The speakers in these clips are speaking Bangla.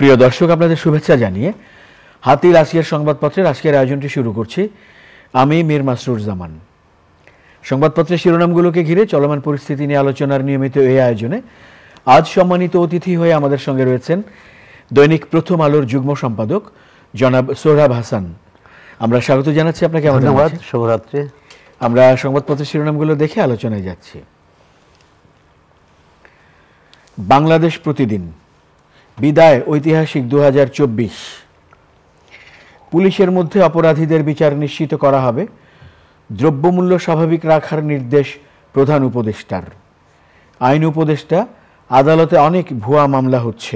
প্রিয় দর্শক, আপনাদের শুভেচ্ছা জানিয়ে হাতির আসিয়ার সংবাদপত্রের আজকের আয়োজনটি শুরু করছি। আমি মীর মাসরুর জামান। সংবাদপত্রের শিরোনামগুলোকে ঘিরে চলমান পরিস্থিতি নিয়ে আলোচনার নিয়মিত এই আয়োজনে আজ সম্মানিত অতিথি হয়ে আমাদের সঙ্গে রয়েছেন দৈনিক প্রথম আলোর যুগ্ম সম্পাদক জনাব সোহরাব হাসান। আমরা স্বাগত জানাচ্ছি আপনাকে। ধন্যবাদ। শুভরাত্রি। আমরা সংবাদপত্রের শিরোনামগুলো দেখে আলোচনায় যাচ্ছি। বাংলাদেশ প্রতিদিন, বিদায় ঐতিহাসিক 2024। পুলিশের মধ্যে অপরাধীদের বিচার নিশ্চিত করা হবে, দ্রব্যমূল্য স্বাভাবিক রাখার নির্দেশ প্রধান উপদেষ্টার। আইন উপদেষ্টা, আদালতে অনেক ভুয়া মামলা হচ্ছে।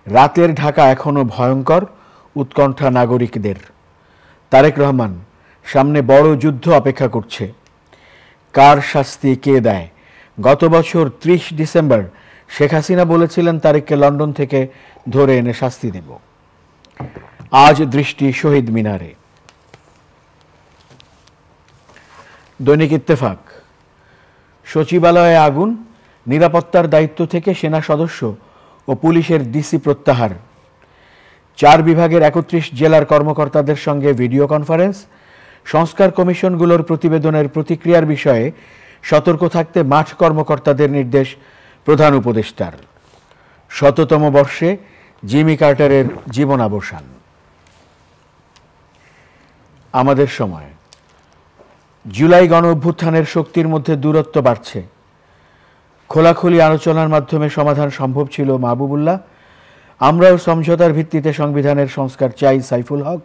রাতের ঢাকা এখনো ভয়ঙ্কর, উৎকণ্ঠা নাগরিকদের। তারেক রহমান, সামনে বড় যুদ্ধ অপেক্ষা করছে। কার শাস্তি কে দেয়? গত বছর 30 ডিসেম্বর শেখ হাসিনা বলেছিলেন তারেককে লন্ডন থেকে ধরে এনে শাস্তি দেব। আজ দৃষ্টি শহীদ মিনারে। দৈনিক ইত্তেফাক, সচিবালয়ে আগুন, নিরাপত্তার দায়িত্ব থেকে সেনা সদস্য ও পুলিশের ডিসি প্রত্যাহার। 4 বিভাগের 31 জেলার কর্মকর্তাদের সঙ্গে ভিডিও কনফারেন্স। সংস্কার কমিশনগুলোর প্রতিবেদনের প্রতিক্রিয়ার বিষয়ে সতর্ক থাকতে মাঠ কর্মকর্তাদের নির্দেশ প্রধান উপদেষ্টার। 100তম বর্ষে জিমি কার্টারের জীবনাবসান। আমাদের সময়, জুলাই গণ অভ্যুত্থানের শক্তির মধ্যে দূরত্ব বাড়ছে। খোলাখুলি আলোচনার মাধ্যমে সমাধান সম্ভব ছিল মাহবুবুল্লাহ। আমরাও সমঝোতার ভিত্তিতে সংবিধানের সংস্কার চাই, সাইফুল হক।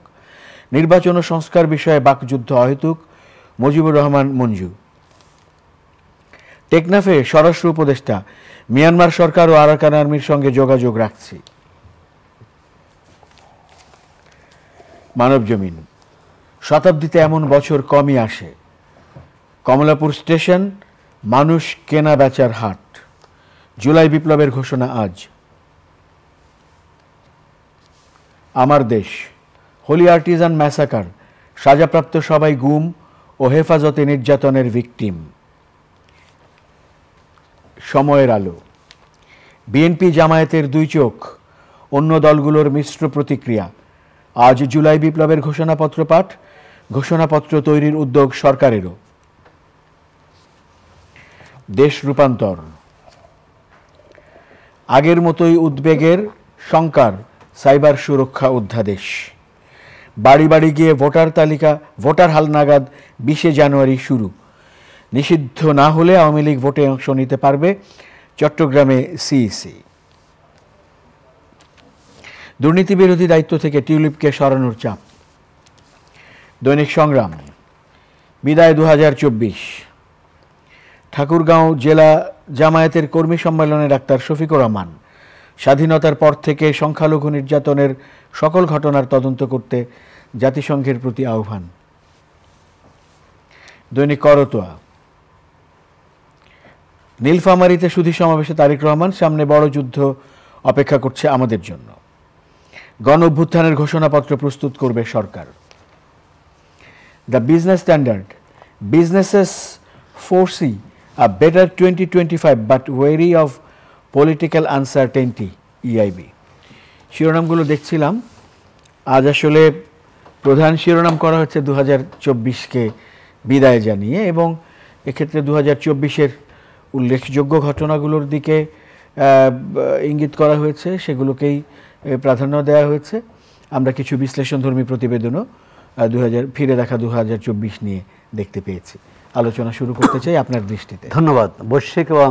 নির্বাচন ও সংস্কার বিষয়ে বাকযুদ্ধ অহেতুক, মুজিবুর রহমান মঞ্জু। টেকনাফে স্বরাষ্ট্র উপদেষ্টা, মিয়ানমার সরকার ও আরাকান আর্মির সঙ্গে যোগাযোগ রাখছি। মানবজমিন, শতাব্দীতে এমন বছর কমই আসে। কমলাপুর স্টেশন, মানুষ কেনা বেচার হাট। জুলাই বিপ্লবের ঘোষণা আজ। আমার দেশ, হোলি আর্টিজান ম্যাসাকার, সাজাপ্রাপ্ত সবাই গুম ও হেফাজতে নির্যাতনের ভিকটিম। সময়ের আলো, বিএনপি জামায়াতের 2 চোখ, অন্য দলগুলোর মিশ্র প্রতিক্রিয়া। আজ জুলাই বিপ্লবের ঘোষণাপত্র পাঠ, ঘোষণাপত্র তৈরির উদ্যোগ সরকারেরও। দেশ রূপান্তর, আগের মতোই উদ্বেগের, শঙ্কার সাইবার সুরক্ষা অধ্যাদেশ। বাড়ি বাড়ি গিয়ে ভোটার হালনাগাদ 20 জানুয়ারি শুরু। নিষিদ্ধ না হলে আওয়ামী লীগ ভোটে অংশ নিতে পারবে, চট্টগ্রামে সিইসি। দুর্নীতি বিরোধী দায়িত্ব থেকে টিউলিপকে সরানোর চাপ। দৈনিক সংগ্রাম, বিদায় 2024। ঠাকুরগাঁও জেলা জামায়াতের কর্মী সম্মেলনে ডাক্তার শফিকুর রহমান, স্বাধীনতার পর থেকে সংখ্যালঘু নির্যাতনের সকল ঘটনার তদন্ত করতে জাতিসংঘের প্রতি আহ্বান। দৈনিক করতোয়া, নীলফামারীতে সুধী সমাবেশে তারেক রহমান, সামনে বড় যুদ্ধ অপেক্ষা করছে আমাদের জন্য। গণ অভ্যুত্থানের ঘোষণাপত্র প্রস্তুত করবে সরকার। The Business Standard, businesses foresee a better 2025 but wary of political uncertainty, EIB। শিরোনামগুলো দেখছিলাম। আজ আসলে প্রধান শিরোনাম করা হচ্ছে 2024কে বিদায় জানিয়ে, এবং এক্ষেত্রে 2024-এর উল্লেখযোগ্য ঘটনাগুলোর দিকে ইঙ্গিত করা হয়েছে, সেগুলোকেই প্রাধান্য দেওয়া হয়েছে। আমরা কিছু বিশ্লেষণধর্মী প্রতিবেদনও ফিরে দেখা 2024 নিয়ে দেখতে পেয়েছি। আলোচনা শুরু করতে চাই আপনার দৃষ্টিতে। ধন্যবাদ। বৈশ্বিক এবং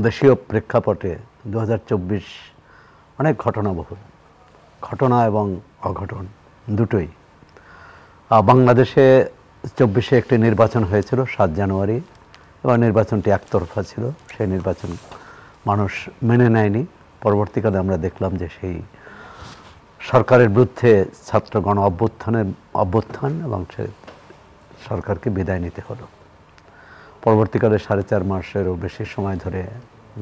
দেশীয় প্রেক্ষাপটে 2024 অনেক ঘটনাবহুল, ঘটনা এবং অঘটন দুটোই। বাংলাদেশে 24-এ একটি নির্বাচন হয়েছিল 7 জানুয়ারি, এবং নির্বাচনটি একতরফা ছিল। সেই নির্বাচন মানুষ মেনে নেয়নি। পরবর্তীকালে আমরা দেখলাম যে সেই সরকারের বিরুদ্ধে ছাত্র গণ অভ্যুত্থান এবং সে সরকারকে বিদায় নিতে হলো। পরবর্তীকালে 4.5 মাসেরও বেশি সময় ধরে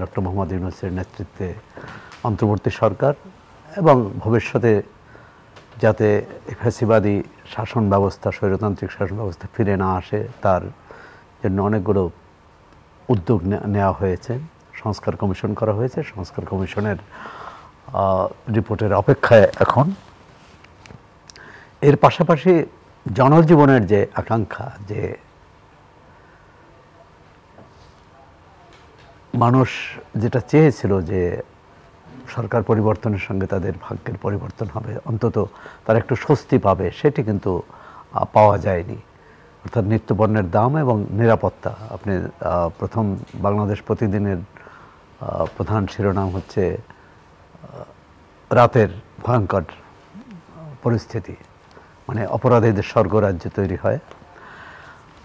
ডক্টর মোহাম্মদ ইউনূসের নেতৃত্বে অন্তর্বর্তী সরকার, এবং ভবিষ্যতে যাতে ফ্যাসিবাদী শাসন ব্যবস্থা, স্বৈরতান্ত্রিক শাসন ব্যবস্থা ফিরে না আসে, তার জন্য অনেকগুলো উদ্যোগ নেওয়া হয়েছে। সংস্কার কমিশন করা হয়েছে। সংস্কার কমিশনের রিপোর্টের অপেক্ষায় এখন। এর পাশাপাশি জনজীবনের যে আকাঙ্ক্ষা, যে মানুষ যেটা চেয়েছিল যে সরকার পরিবর্তনের সঙ্গে তাদের ভাগ্যের পরিবর্তন হবে, অন্তত তারা একটু স্বস্তি পাবে, সেটি কিন্তু পাওয়া যায়নি। অর্থাৎ নিত্যপণ্যের দাম এবং নিরাপত্তা। আপনি প্রথম বাংলাদেশ প্রতিদিনের প্রধান শিরোনাম হচ্ছে রাতের ভয়ঙ্কর পরিস্থিতি, মানে অপরাধীদের স্বর্গরাজ্য তৈরি হয়।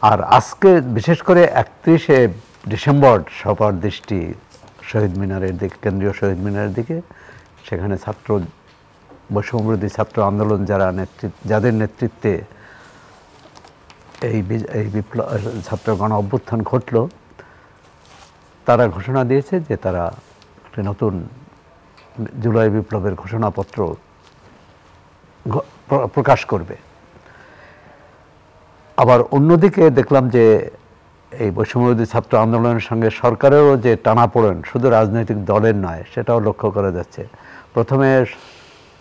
আর আজকে বিশেষ করে 31শে ডিসেম্বর সবার দৃষ্টি শহীদ মিনারের দিকে, কেন্দ্রীয় শহীদ মিনারের দিকে। সেখানে বৈষম্যবিরোধী ছাত্র আন্দোলন যাদের নেতৃত্বে এই বিপ্লব ছাত্র গণ অভ্যুত্থান ঘটল, তারা ঘোষণা দিয়েছে যে তারা একটি নতুন জুলাই বিপ্লবের ঘোষণাপত্র প্রকাশ করবে। আবার অন্যদিকে দেখলাম যে এই বৈষম্যবিরোধী ছাত্র আন্দোলনের সঙ্গে সরকারেরও যে টানাপোড়েন শুধু রাজনৈতিক দলের নয়, সেটাও লক্ষ্য করা যাচ্ছে। প্রথমে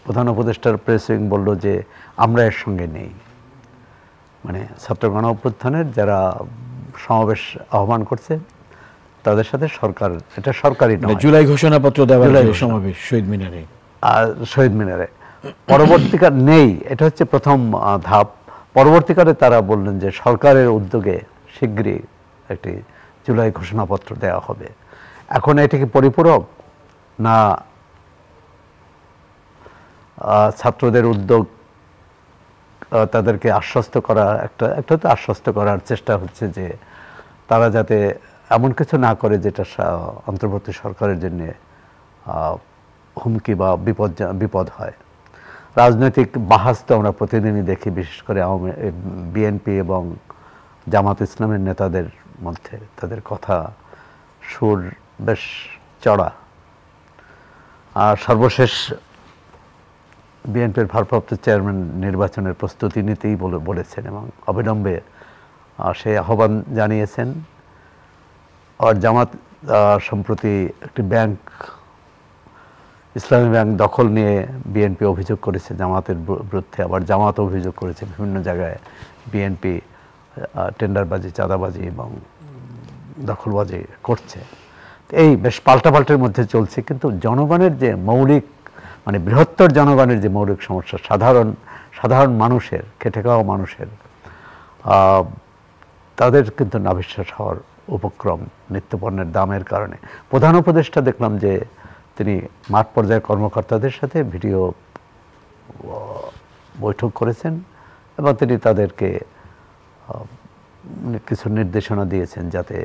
প্রধান উপদেষ্টার প্রেস উইং বলল যে আমরা এর সঙ্গে নেই, মানে ছাত্র গণ অভ্যুত্থানের যারা সমাবেশ আহ্বান করছে তাদের সাথে সরকার, এটা সরকারি নয়। জুলাই ঘোষণাপত্র দেওয়ার সমাবেশ শহীদ মিনারে, শহীদ মিনারে পরবর্তীকাল নেই, এটা হচ্ছে প্রথম ধাপ। পরবর্তীকালে তারা বললেন যে সরকারের উদ্যোগে শীঘ্রই একটি জুলাই ঘোষণাপত্র দেওয়া হবে। এখন এটি কি পরিপূরক, না ছাত্রদের উদ্যোগ তাদেরকে আশ্বস্ত করা, একটা তো আশ্বস্ত করার চেষ্টা হচ্ছে যে তারা যাতে এমন কিছু না করে যেটা অন্তর্বর্তী সরকারের জন্য হুমকি বা বিপদ হয়। রাজনৈতিক বাহাস তো আমরা প্রতিদিনই দেখি, বিশেষ করে বিএনপি এবং জামাত ইসলামের নেতাদের মধ্যে। তাদের কথা সুর বেশ চড়া। আর সর্বশেষ বিএনপির ভারপ্রাপ্ত চেয়ারম্যান নির্বাচনের প্রস্তুতি নিতেই বলেছেন এবং অবিলম্বে সেই আহ্বান জানিয়েছেন। আর জামাত সম্প্রতি একটি ব্যাংক, ইসলামী ব্যাংক দখল নিয়ে বিএনপি অভিযোগ করেছে জামাতের বিরুদ্ধে, আবার জামাত অভিযোগ করেছে বিভিন্ন জায়গায় বিএনপি টেন্ডারবাজি, চাঁদাবাজি এবং দখলবাজি করছে। এই বেশ পাল্টাপাল্টের মধ্যে চলছে, কিন্তু জনগণের যে মৌলিক, মানে বৃহত্তর জনগণের যে মৌলিক সমস্যা, সাধারণ মানুষের, খেটে খাওয়া মানুষের, তাদের কিন্তু নাভিশ্বাস হওয়ার উপক্রম নিত্যপণ্যের দামের কারণে। প্রধান উপদেষ্টা দেখলাম যে তিনি মাঠ পর্যায়ে কর্মকর্তাদের সাথে ভিডিও বৈঠক করেছেন এবং তিনি তাদেরকে কিছু নির্দেশনা দিয়েছেন যাতে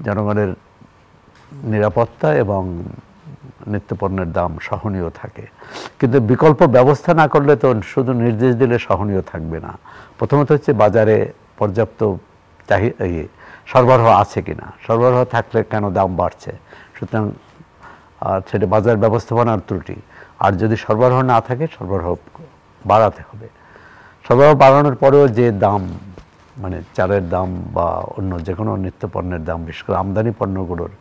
জনগণের নিরাপত্তা এবং নিত্যপণ্যের দাম সহনীয় থাকে। কিন্তু বিকল্প ব্যবস্থা না করলে তো শুধু নির্দেশ দিলে সহনীয় থাকবে না। প্রথমত হচ্ছে বাজারে পর্যাপ্ত সরবরাহ আছে কিনা, সরবরাহ থাকলে কেন দাম বাড়ছে, সুতরাং সেটা বাজার ব্যবস্থাপনার ত্রুটি। আর যদি সরবরাহ না থাকে, সরবরাহ বাড়াতে হবে। সরবরাহ বাড়ানোর পরেও যে দাম, মানে চালের দাম বা অন্য যে কোনো নিত্যপণ্যের দাম, বিশেষ করে আমদানি পণ্যগুলোর,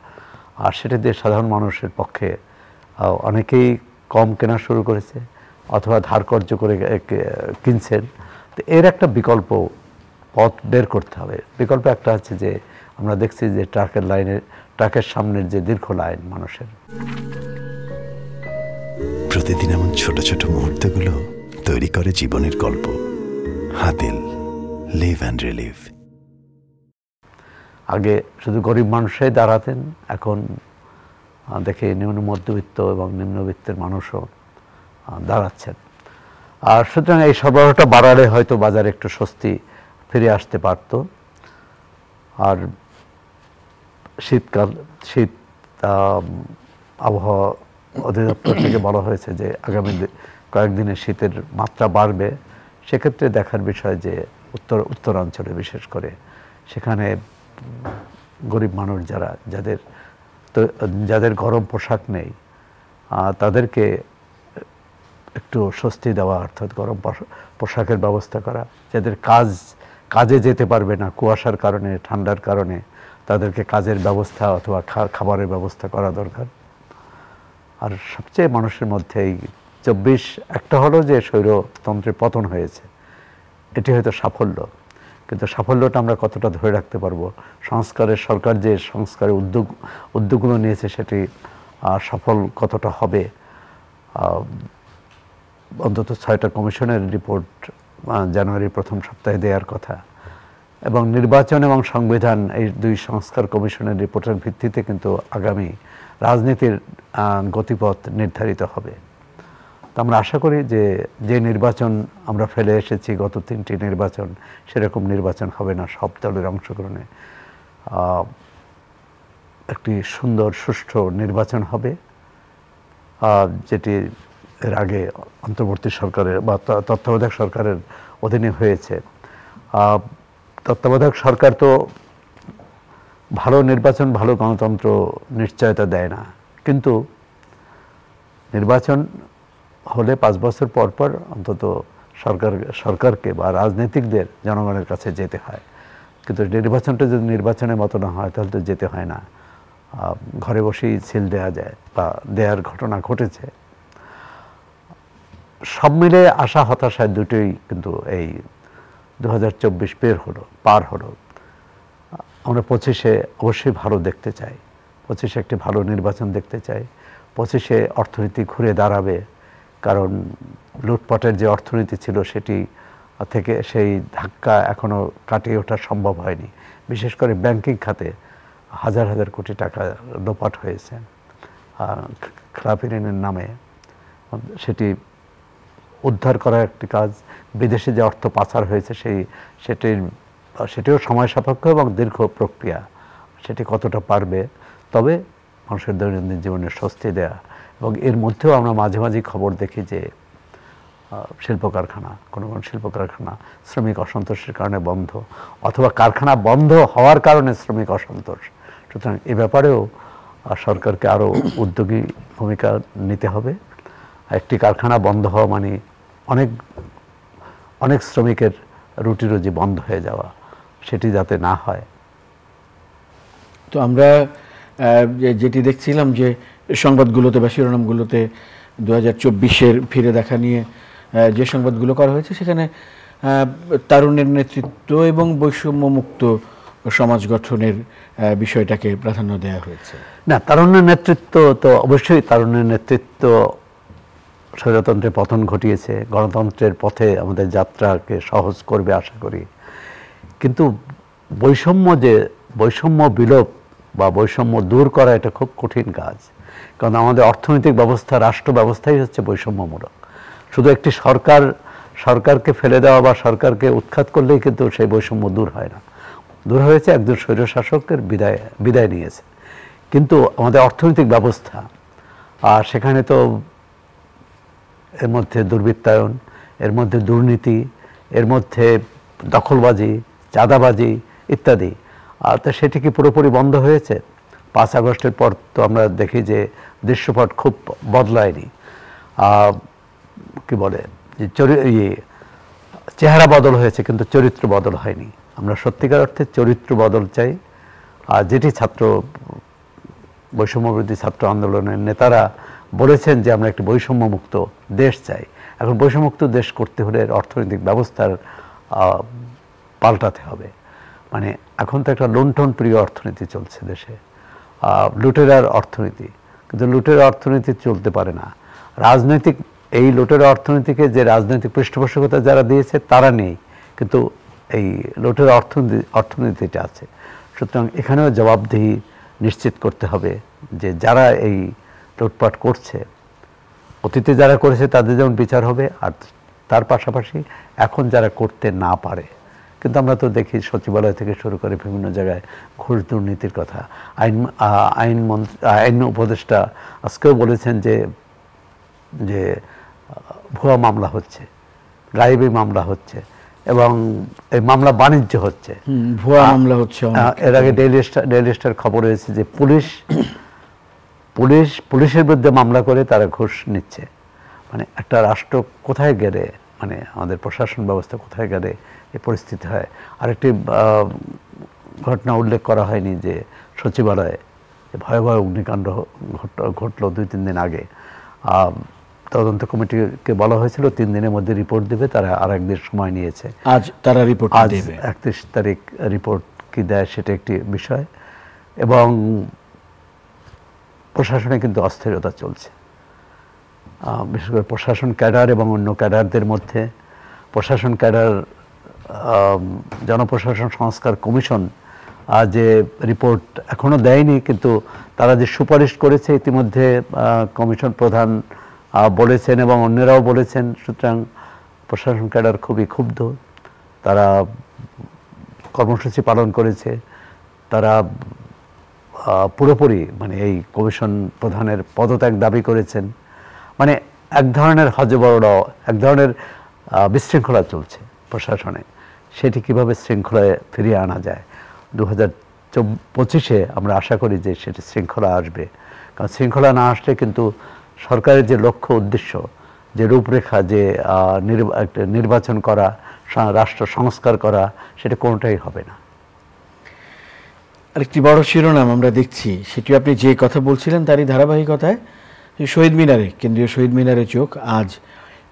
আর সেটা দিয়ে সাধারণ মানুষের পক্ষে অনেকেই কম কেনা শুরু করেছে অথবা ধার কর্য করে কিনছেন। তো এর একটা বিকল্প পথ বের করতে হবে। বিকল্প একটা আছে যে আমরা দেখছি যে ট্রাকের সামনের যে দীর্ঘ লাইন মানুষের। প্রতিদিন এমন ছোট ছোট মুহূর্তগুলো তৈরি করে জীবনের গল্প। Hatil, live and relive. আগে শুধু গরিব মানুষই দাঁড়াতেন, এখন দেখে নিম্ন মধ্যবিত্ত এবং নিম্নবিত্তের মানুষও দাঁড়াচ্ছেন। আর সুতরাং এই সরবরাহটা বাড়ালে হয়তো বাজারে একটু স্বস্তি ফিরে আসতে পারত। আর শীত আবহাওয়া অধিদপ্তর থেকে বলা হয়েছে যে আগামী কয়েকদিনে শীতের মাত্রা বাড়বে। সেক্ষেত্রে দেখার বিষয় যে উত্তরাঞ্চলে বিশেষ করে সেখানে গরিব মানুষ যাদের গরম পোশাক নেই, তাদেরকে একটু স্বস্তি দেওয়া, অর্থাৎ গরম পোশাকের ব্যবস্থা করা। যাদের কাজে যেতে পারবে না কুয়াশার কারণে, ঠান্ডার কারণে, তাদেরকে কাজের ব্যবস্থা অথবা খাবারের ব্যবস্থা করা দরকার। আর সবচেয়ে মানুষের মধ্যে এই 24 একটা হলো যে স্বৈরতন্ত্রের পতন হয়েছে, এটি হয়তো সাফল্য, কিন্তু সাফল্যটা আমরা কতটা ধরে রাখতে পারবো, সরকার যে সংস্কারের উদ্যোগগুলো নিয়েছে সেটি সফল কতটা হবে। অন্তত 6টা কমিশনের রিপোর্ট জানুয়ারির প্রথম সপ্তাহে দেওয়ার কথা, এবং নির্বাচন এবং সংবিধান এই 2 সংস্কার কমিশনের রিপোর্টের ভিত্তিতে কিন্তু আগামী রাজনীতির গতিপথ নির্ধারিত হবে। তো আমরা আশা করি যে নির্বাচন আমরা ফেলে এসেছি, গত 3টি নির্বাচন, সেরকম নির্বাচন হবে না, সব দলের অংশগ্রহণে একটি সুন্দর সুষ্ঠু নির্বাচন হবে, যেটি এর আগে অন্তর্বর্তী সরকারের বা তত্ত্বাবধায়ক সরকারের অধীনে হয়েছে। তত্ত্বাবধায়ক সরকার তো ভালো নির্বাচন, ভালো গণতন্ত্র নিশ্চয়তা দেয় না, কিন্তু নির্বাচন হলে 5 বছর পর পর অন্তত সরকারকে বা রাজনীতিকদের জনগণের কাছে যেতে হয়। কিন্তু নির্বাচনটা যদি নির্বাচনের মতো না হয় তাহলে তো যেতে হয় না, ঘরে বসেই সিল দেওয়া যায় বা দেওয়ার ঘটনা ঘটেছে। সব মিলে আশা হতাশায় দুটোই কিন্তু এই 2024 পার হলো। আমরা 25-এ অবশ্যই ভালো দেখতে চাই, 25-এ একটি ভালো নির্বাচন দেখতে চাই। 25-এ অর্থনীতি ঘুরে দাঁড়াবে, কারণ লুটপাটের যে অর্থনীতি ছিল সেটি থেকে সেই ধাক্কা এখনও কাটিয়ে ওঠা সম্ভব হয়নি। বিশেষ করে ব্যাংকিং খাতে হাজার হাজার কোটি টাকা লোপাট হয়েছে খেলাপি ঋণের নামে, সেটি উদ্ধার করার একটি কাজ। বিদেশে যে অর্থ পাচার হয়েছে সেটিও সময় সাপেক্ষ এবং দীর্ঘ প্রক্রিয়া, সেটি কতটা পারবে, তবে মানুষের দৈনন্দিন জীবনে স্বস্তি দেয়া। এবং এর মধ্যেও আমরা মাঝে মাঝে খবর দেখি যে শিল্প কারখানা, কোনো শিল্প কারখানা শ্রমিক অসন্তোষের কারণে বন্ধ, অথবা কারখানা বন্ধ হওয়ার কারণে শ্রমিক অসন্তোষ। সুতরাং এ ব্যাপারেও সরকারকে আরও উদ্যোগী ভূমিকা নিতে হবে। একটি কারখানা বন্ধ হওয়া মানে অনেক শ্রমিকের রুটি রুজি বন্ধ হয়ে যাওয়া, সেটি যাতে না হয়। তো আমরা যেটি দেখছিলাম যে সংবাদগুলোতে বা শিরোনামগুলোতে 2024-এর ফিরে দেখা নিয়ে যে সংবাদগুলো করা হয়েছে, সেখানে তারুণ্যের নেতৃত্ব এবং বৈষম্যমুক্ত সমাজ গঠনের বিষয়টাকে প্রাধান্য দেওয়া হয়েছে। না, তারুণ্যের নেতৃত্ব তো অবশ্যই, তারুণ্যের নেতৃত্ব স্বৈরতন্ত্রের পতন ঘটিয়েছে, গণতন্ত্রের পথে আমাদের যাত্রাকে সহজ করবে আশা করি। কিন্তু বৈষম্য বিলোপ বা বৈষম্য দূর করা এটা খুব কঠিন কাজ, কারণ আমাদের অর্থনৈতিক ব্যবস্থা, রাষ্ট্র ব্যবস্থাই হচ্ছে বৈষম্যমূলক। শুধু একটি সরকারকে ফেলে দেওয়া বা সরকারকে উৎখাত করলেই কিন্তু সেই বৈষম্য দূর হয় না। দূর হয়েছে একজন স্বৈরশাসকের বিদায় নিয়েছে, কিন্তু আমাদের অর্থনৈতিক ব্যবস্থা, আর সেখানে তো এর মধ্যে দুর্বৃত্তায়ন, এর মধ্যে দুর্নীতি, এর মধ্যে দখলবাজি, চাঁদাবাজি ইত্যাদি, তো সেটি কি পুরোপুরি বন্ধ হয়েছে? 5 আগস্টের পর তো আমরা দেখি যে দৃশ্যপট খুব বদলায়নি, কি বলে চেহারা বদল হয়েছে কিন্তু চরিত্র বদল হয়নি। আমরা সত্যিকার অর্থে চরিত্র বদল চাই, আর যেটি বৈষম্যবিরোধী ছাত্র আন্দোলনের নেতারা বলেছেন যে আমরা একটি বৈষম্যমুক্ত দেশ চাই। এখন বৈষম্যমুক্ত দেশ করতে হলে অর্থনৈতিক ব্যবস্থার পাল্টাতে হবে। মানে এখন তো একটা লুণ্ঠন প্রিয় অর্থনীতি চলছে দেশে, লুটেরার অর্থনীতি, কিন্তু লুটেরা অর্থনীতি চলতে পারে না। এই লুটেরা অর্থনীতিকে যে রাজনৈতিক পৃষ্ঠপোষকতা যারা দিয়েছে তারা নেই, কিন্তু এই লুটেরা অর্থনীতিটা আছে। সুতরাং এখানেও জবাবদিহি নিশ্চিত করতে হবে যে যারা এই লুটপাট করছে, অতীতে যারা করেছে তাদের যেমন বিচার হবে, আর তার পাশাপাশি এখন যারা করতে না পারে, কিন্তু আমরা তো দেখি সচিবালয় থেকে শুরু করে বিভিন্ন জায়গায় ঘুষ দুর্নীতির কথা। আইন উপদেষ্টা আজকেও বলেছেন যে ভুয়া মামলা হচ্ছে, গায়েবী মামলা হচ্ছে, এবং এই মামলা বাণিজ্য হচ্ছে, ভুয়া মামলা হচ্ছে। এর আগে ডেইলি স্টার খবর হয়েছে যে পুলিশের বিরুদ্ধে মামলা করে তারা ঘুষ নিচ্ছে। মানে একটা রাষ্ট্র কোথায় গেলে, মানে আমাদের প্রশাসন ব্যবস্থা কোথায় গেলে এই পরিস্থিতি হয়। আরেকটি ঘটনা উল্লেখ করা হয়নি যে সচিবালয়ে ভয়াবহ অগ্নিকাণ্ড ঘটলো 2-3 দিন আগে। তদন্ত কমিটিকে বলা হয়েছিল 3 দিনের মধ্যে রিপোর্ট দেবে, তারা আর একদিন সময় নিয়েছে। আজ তারা রিপোর্ট দেবে, 31 তারিখ রিপোর্ট কি দেয় সেটা একটি বিষয়। এবং প্রশাসনে কিন্তু অস্থিরতা চলছে, বিশেষ করে প্রশাসন ক্যাডার এবং অন্য ক্যাডারদের মধ্যে। প্রশাসন ক্যাডার জনপ্রশাসন সংস্কার কমিশন যে রিপোর্ট এখনও দেয়নি, কিন্তু তারা যে সুপারিশ করেছে ইতিমধ্যে কমিশন প্রধান বলেছেন এবং অন্যরাও বলেছেন। সুতরাং প্রশাসন ক্যাডার খুবই ক্ষুব্ধ, তারা কর্মসূচি পালন করেছে, তারা পুরোপুরি মানে এই কমিশন প্রধানের পদত্যাগ দাবি করেছেন। মানে এক ধরনের হযবরল, এক ধরনের বিশৃঙ্খলা চলছে প্রশাসনে। সেটি কিভাবে শৃঙ্খলায় ফিরিয়ে আনা যায় 2025-এ আমরা আশা করি যে সেটি শৃঙ্খলা আসবে। কারণ শৃঙ্খলা না আসলে কিন্তু সরকারের যে লক্ষ্য উদ্দেশ্য, যে রূপরেখা, যে নির্বাচন করা, রাষ্ট্র সংস্কার করা, সেটা কোনোটাই হবে না। আরেকটি বড় শিরোনাম আমরা দেখছি, সেটি আপনি যে কথা বলছিলেন তারই ধারাবাহিকতায় শহীদ মিনারে, কেন্দ্রীয় শহীদ মিনারে চোখ আজ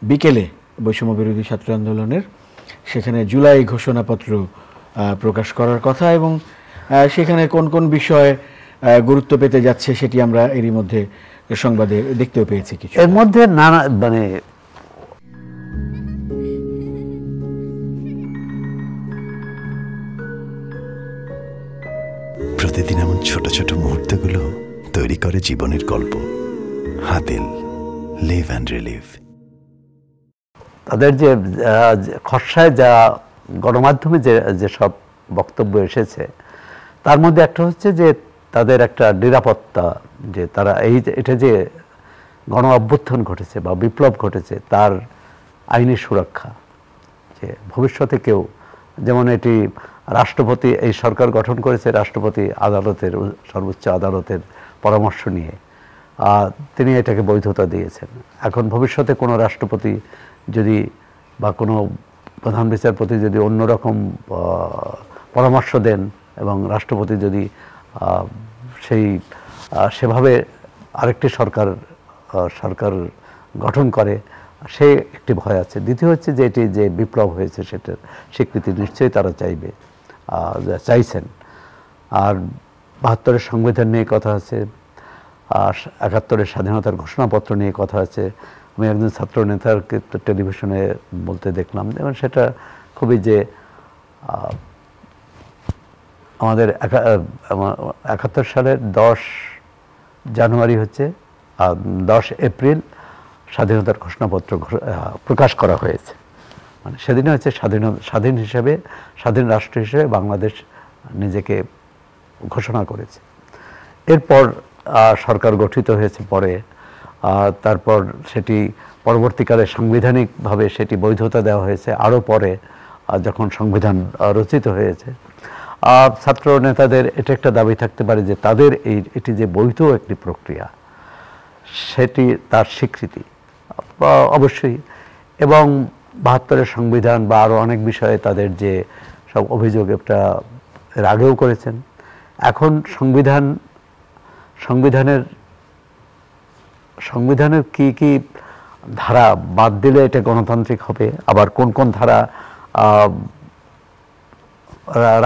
বিকেলে বৈষম্য বিরোধী ছাত্র আন্দোলনের, সেখানে জুলাই ঘোষণাপত্র প্রকাশ করার কথা এবং সেখানে কোন কোন বিষয়ে গুরুত্ব পেতে যাচ্ছে সেটি আমরা এরই মধ্যে সংবাদে দেখতেও পেয়েছি। কিছু এর মধ্যে নানা মানে প্রতিদিন এমন ছোট ছোট মুহূর্তগুলো তৈরি করে জীবনের গল্প। Hatil, live and relive. তাদের যে খসড়ায় যা গণমাধ্যমে যেসব বক্তব্য এসেছে, তার মধ্যে একটা হচ্ছে যে তাদের একটা নিরাপত্তা, যে তারা এটা যে গণ অভ্যুত্থান ঘটেছে বা বিপ্লব ঘটেছে তার আইনি সুরক্ষা, যে ভবিষ্যতে কেউ, যেমন এটি রাষ্ট্রপতি এই সরকার গঠন করেছে রাষ্ট্রপতি আদালতের, সর্বোচ্চ আদালতের পরামর্শ নিয়ে তিনি এটাকে বৈধতা দিয়েছেন। এখন ভবিষ্যতে কোনো রাষ্ট্রপতি যদি বা কোনো প্রধান বিচারপতি যদি অন্যরকম পরামর্শ দেন এবং রাষ্ট্রপতি যদি সেভাবে আরেকটি সরকার গঠন করে, সে একটি ভয় আছে। দ্বিতীয় হচ্ছে যে এটি যে বিপ্লব হয়েছে সেটার স্বীকৃতি নিশ্চয়ই তারা চাইছেন। আর 72-এর সংবিধান নিয়ে কথা আছে, 71-এর স্বাধীনতার ঘোষণাপত্র নিয়ে কথা আছে। আমি একজন ছাত্র নেতাকে টেলিভিশনে বলতে দেখলাম, এবং সেটা খুবই যে আমাদের 71 সালের 10 জানুয়ারি হচ্ছে 10 এপ্রিল স্বাধীনতার ঘোষণাপত্র প্রকাশ করা হয়েছে। মানে সেদিনে হচ্ছে স্বাধীন রাষ্ট্র হিসেবে বাংলাদেশ নিজেকে ঘোষণা করেছে। এরপর সরকার গঠিত হয়েছে পরে, তারপর সেটি পরবর্তীকালে সাংবিধানিকভাবে সেটি বৈধতা দেওয়া হয়েছে আরও পরে, যখন সংবিধান রচিত হয়েছে। ছাত্র নেতাদের এটা একটা দাবি থাকতে পারে যে তাদের এটি যে বৈধ একটি প্রক্রিয়া, সেটি তার স্বীকৃতি অবশ্যই। এবং 72-এর সংবিধান বা আরও অনেক বিষয়ে তাদের যে সব অভিযোগ, এটা এর আগেও করেছেন। এখন সংবিধানের কি কি ধারা বাদ দিলে এটা গণতান্ত্রিক হবে, আবার কোন কোন ধারা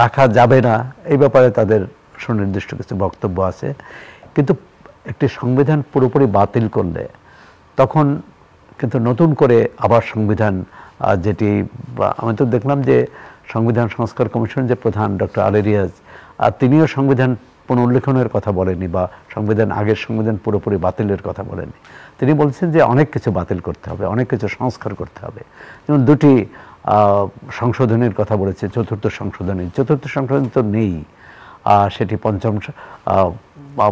রাখা যাবে না, এই ব্যাপারে তাদের সুনির্দিষ্ট কিছু বক্তব্য আছে। কিন্তু একটি সংবিধান পুরোপুরি বাতিল করলে তখন কিন্তু নতুন করে আবার সংবিধান, যেটি আমি তো দেখলাম যে সংবিধান সংস্কার কমিশন যে প্রধান ডক্টর আলী রিয়াজ, তিনিও সংবিধান পুনর্লেখনের কথা বলেনি বা আগের সংবিধান পুরোপুরি বাতিলের কথা বলেনি। তিনি বলছেন যে অনেক কিছু বাতিল করতে হবে, অনেক কিছু সংস্কার করতে হবে। যেমন 2টি সংশোধনীর কথা বলেছে, চতুর্থ সংশোধনী তো নেই, সেটি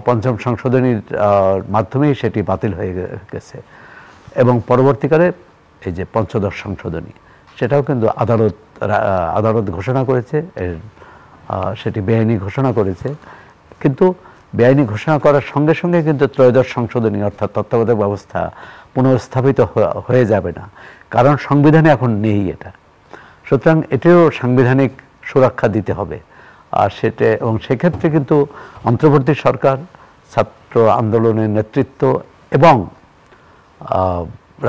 পঞ্চম সংশোধনীর মাধ্যমেই সেটি বাতিল হয়ে গেছে। এবং পরবর্তীকালে এই যে পঞ্চদশ সংশোধনী, সেটাও কিন্তু আদালত ঘোষণা করেছে, সেটি বেআইনি ঘোষণা করেছে। কিন্তু বেআইনি ঘোষণা করার সঙ্গে সঙ্গে কিন্তু ত্রয়োদশ সংশোধনী অর্থাৎ তত্ত্বাবধায়ক ব্যবস্থা পুনঃস্থাপিত হয়ে যাবে না, কারণ সংবিধানে এখন নেই এটা। সুতরাং এটাও সাংবিধানিক সুরক্ষা দিতে হবে। আর এবং সেক্ষেত্রে কিন্তু অন্তর্বর্তী সরকার ছাত্র আন্দোলনের নেতৃত্ব এবং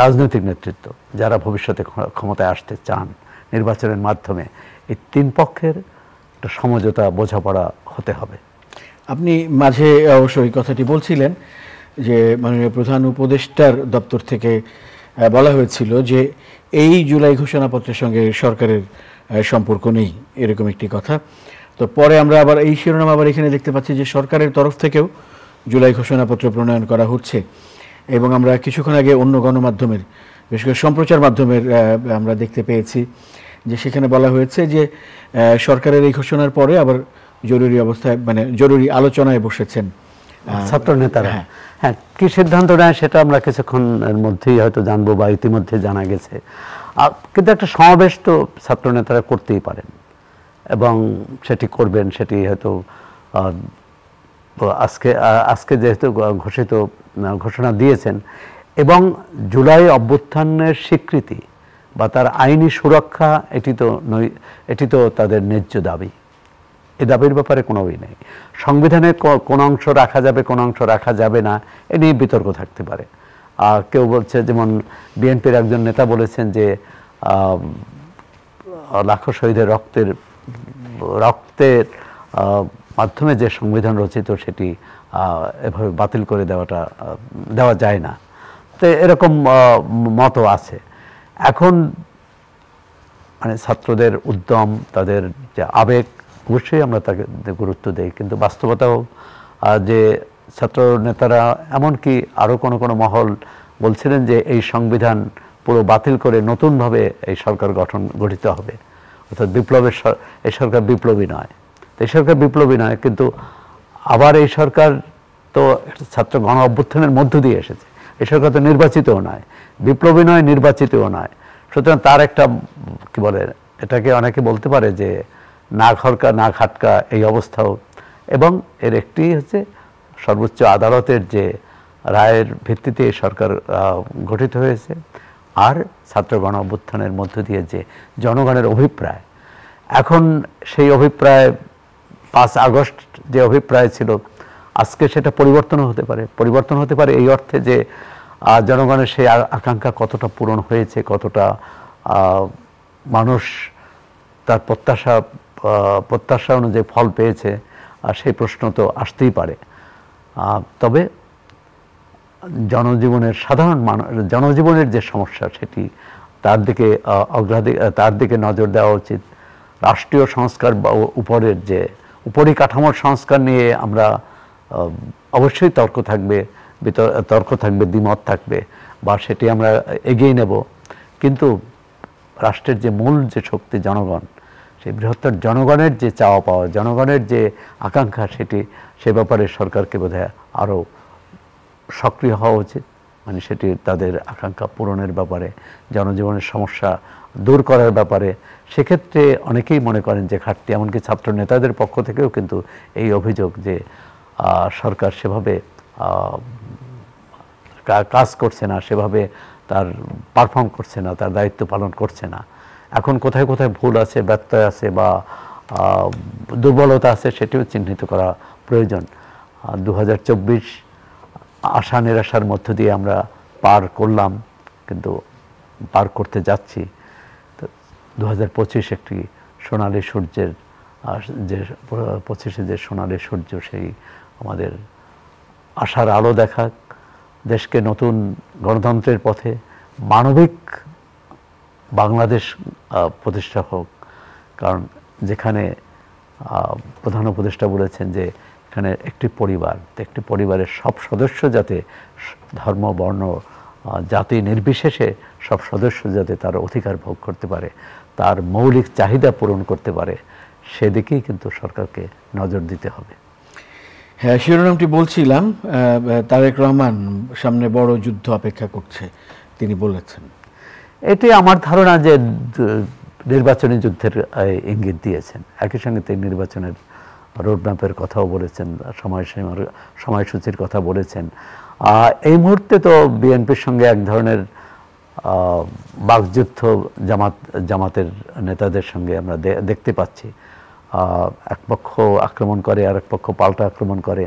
রাজনৈতিক নেতৃত্ব যারা ভবিষ্যতে ক্ষমতায় আসতে চান নির্বাচনের মাধ্যমে, এই তিন পক্ষের একটা সমঝোতা বোঝাপড়া হতে হবে। আপনি মাঝে অবশ্যই কথাটি বলছিলেন যে মাননীয় প্রধান উপদেষ্টার দপ্তর থেকে বলা হয়েছিল যে এই জুলাই ঘোষণাপত্রের সঙ্গে সরকারের সম্পর্ক নেই, এরকম একটি কথা। তো পরে আমরা আবার এই শিরোনাম আবার এখানে দেখতে পাচ্ছি যে সরকারের তরফ থেকেও জুলাই ঘোষণাপত্র প্রণয়ন করা হচ্ছে, এবং আমরা কিছুক্ষণ আগে অন্য গণমাধ্যমের বিশেষ করে সম্প্রচার মাধ্যমের আমরা দেখতে পেয়েছি যে সেখানে বলা হয়েছে যে সরকারের এই ঘোষণার পরে আবার জরুরি অবস্থায় মানে জরুরি আলোচনায় বসেছেন ছাত্র নেতারা। হ্যাঁ, কি সিদ্ধান্ত নেয় সেটা আমরা কিছুক্ষণের মধ্যেই হয়তো জানবো বা ইতিমধ্যে জানা গেছে। কিন্তু একটা সমাবেশ তো ছাত্র নেতারা করতেই পারেন এবং সেটি করবেন, সেটি হয়তো আজকে যেহেতু ঘোষণা দিয়েছেন এবং জুলাই অভ্যুত্থানের স্বীকৃতি বা তার আইনি সুরক্ষা এটি তো তাদের ন্যায্য দাবি। এই দাবির ব্যাপারে কোনো নেই। সংবিধানের কোন অংশ রাখা যাবে কোন অংশ রাখা যাবে না এ নিয়ে বিতর্ক থাকতে পারে। কেউ বলছে, যেমন বিএনপির একজন নেতা বলেছেন যে লাখো শহীদের রক্তের মাধ্যমে যে সংবিধান রচিত সেটি এভাবে বাতিল করে দেওয়া যায় না। তো এরকম মতও আছে। এখন মানে ছাত্রদের উদ্যম, তাদের যে আবেগ, অবশ্যই আমরা তাকে গুরুত্ব দেই, কিন্তু বাস্তবতাও যে ছাত্র নেতারা এমনকি আরও কোনো মহল বলছিলেন যে এই সংবিধান পুরো বাতিল করে নতুনভাবে এই সরকার গঠিত হবে, অর্থাৎ এই সরকার বিপ্লবী নয়। এই সরকার বিপ্লবী নয়, কিন্তু আবার এই সরকার তো ছাত্র গণ অভ্যুত্থানের মধ্য দিয়ে এসেছে। এই সরকার তো নির্বাচিতও নয়, বিপ্লবী নয়, নির্বাচিতও নয়। সুতরাং তার একটা কি বলে, এটাকে অনেকে বলতে পারে যে না খরকা না খাটকা এই অবস্থাও, এবং এর একটি হচ্ছে সর্বোচ্চ আদালতের যে রায়ের ভিত্তিতে এই সরকার গঠিত হয়েছে, আর ছাত্র গণ অভ্যুত্থানের মধ্য দিয়ে যে জনগণের অভিপ্রায়, এখন সেই অভিপ্রায় 5 আগস্ট যে অভিপ্রায় ছিল আজকে সেটা পরিবর্তনও হতে পারে এই অর্থে যে জনগণের সেই আকাঙ্ক্ষা কতটা পূরণ হয়েছে, কতটা মানুষ তার প্রত্যাশা অনুযায়ী ফল পেয়েছে, সেই প্রশ্ন তো আসতেই পারে। তবে জনজীবনের যে সমস্যা সেটি তার দিকে নজর দেওয়া উচিত। রাষ্ট্রীয় সংস্কার বা উপরের যে উপরিকাঠামোর সংস্কার নিয়ে আমরা অবশ্যই তর্ক থাকবে, দ্বিমত থাকবে, বা সেটি আমরা এগিয়ে নেব। কিন্তু রাষ্ট্রের যে মূল যে শক্তি জনগণ, সেই বৃহত্তর জনগণের যে চাওয়া পাওয়া, জনগণের যে আকাঙ্ক্ষা, সে ব্যাপারে সরকারকে বোধহয় আরও সক্রিয় হওয়া উচিত। মানে সেটি তাদের আকাঙ্ক্ষা পূরণের ব্যাপারে, জনজীবনের সমস্যা দূর করার ব্যাপারে। সেক্ষেত্রে অনেকেই মনে করেন যে ঘাটতি, এমনকি ছাত্র নেতাদের পক্ষ থেকেও কিন্তু এই অভিযোগ যে সরকার সেভাবে কাজ করছে না, সেভাবে তার পারফর্ম করছে না, তার দায়িত্ব পালন করছে না। এখন কোথায় কোথায় ভুল আছে, ব্যত্যয় আছে বা দুর্বলতা আছে, সেটিও চিহ্নিত করা প্রয়োজন। 2024 আশা নিরাশার মধ্য দিয়ে আমরা পার করলাম, কিন্তু পার করতে যাচ্ছি। তো 2025 একটি সোনালী সূর্যের যে 25-এ যে সোনালী সূর্য, সেই আমাদের আশার আলো দেখাক, দেশকে নতুন গণতন্ত্রের পথে মানবিক বাংলাদেশ প্রতিষ্ঠা হোক। কারণ যেখানে প্রধান উপদেষ্টা বলেছেন যে এখানে একটি পরিবারের সব সদস্য যাতে ধর্ম, বর্ণ, জাতি নির্বিশেষে সব সদস্য যাতে তার অধিকার ভোগ করতে পারে, তার মৌলিক চাহিদা পূরণ করতে পারে, সেদিকেই কিন্তু সরকারকে নজর দিতে হবে। হ্যাঁ, শিরোনামটি বলছিলাম, তারেক রহমান সামনে বড় যুদ্ধ অপেক্ষা করছে, তিনি বলেছেন। এটি আমার ধারণা যে নির্বাচনী যুদ্ধের ইঙ্গিত দিয়েছেন। একই সঙ্গে তিনি নির্বাচনের রোডম্যাপের কথাও বলেছেন, সময়সূচির কথা বলেছেন। এই মুহূর্তে তো বিএনপির সঙ্গে এক ধরনের বাকযুদ্ধ জামাতের নেতাদের সঙ্গে আমরা দেখতে পাচ্ছি। এক পক্ষ আক্রমণ করে, আরেক পক্ষ পাল্টা আক্রমণ করে।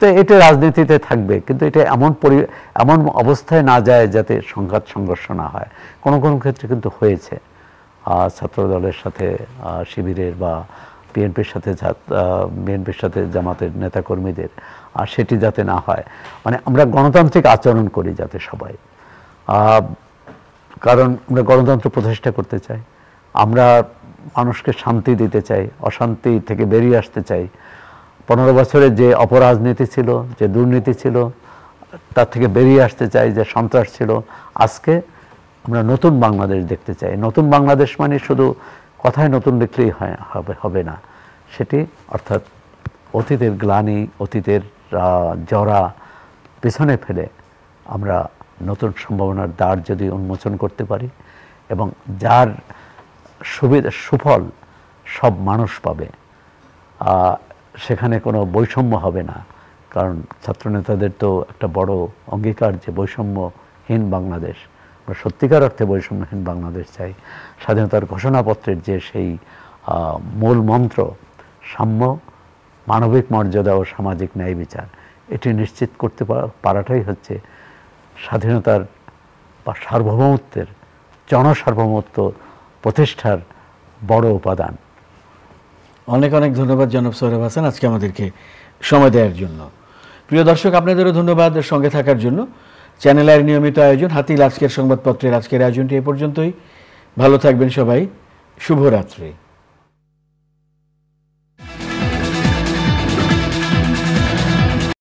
তো এটা রাজনীতিতে থাকবে, কিন্তু এটা এমন অবস্থায় না যায় যাতে সংঘাত সংঘর্ষ না হয়। কোনো কোনো ক্ষেত্রে কিন্তু হয়েছে, ছাত্র দলের সাথে শিবিরের বা বিএনপির সাথে জামাতের নেতাকর্মীদের, আর সেটি যাতে না হয়। মানে আমরা গণতান্ত্রিক আচরণ করি যাতে সবাই, কারণ আমরা গণতন্ত্র প্রতিষ্ঠা করতে চাই, আমরা মানুষকে শান্তি দিতে চাই, অশান্তি থেকে বেরিয়ে আসতে চাই। 15 বছরে যে অপরাজনীতি ছিল, যে দুর্নীতি ছিল, তার থেকে বেরিয়ে আসতে চাই, যে সন্ত্রাস ছিল। আজকে আমরা নতুন বাংলাদেশ দেখতে চাই। নতুন বাংলাদেশ মানে শুধু কথায় নতুন দেখলেই হবে না, সেটি অর্থাৎ অতীতের গ্লানি, অতীতের জরা পেছনে ফেলে আমরা নতুন সম্ভাবনার দ্বার যদি উন্মোচন করতে পারি, এবং যার সুফল সব মানুষ পাবে, সেখানে কোনো বৈষম্য হবে না। কারণ ছাত্রনেতাদের তো একটা বড় অঙ্গীকার যে বৈষম্যহীন বাংলাদেশ, আমরা সত্যিকার অর্থে বৈষম্যহীন বাংলাদেশ চাই। স্বাধীনতার ঘোষণাপত্রের যে সেই মূল মন্ত্র, সাম্য, মানবিক মর্যাদা ও সামাজিক ন্যায় বিচার, এটি নিশ্চিত করতে পারাটাই হচ্ছে স্বাধীনতার বা সার্বভৌমত্বের, জনসার্বভৌমত্ব প্রতিষ্ঠার বড় উপাদান। অনেক অনেক ধন্যবাদ জনাব সোহরাব হাসান আজকে আমাদেরকে সময় দেওয়ার জন্য। প্রিয় দর্শক, আপনাদেরও ধন্যবাদ সঙ্গে থাকার জন্য। চ্যানেল আইয়ের নিয়মিত আয়োজন হাতিল আজকের সংবাদপত্রের আজকের আয়োজনটি এ পর্যন্তই। ভালো থাকবেন সবাই, শুভরাত্রি।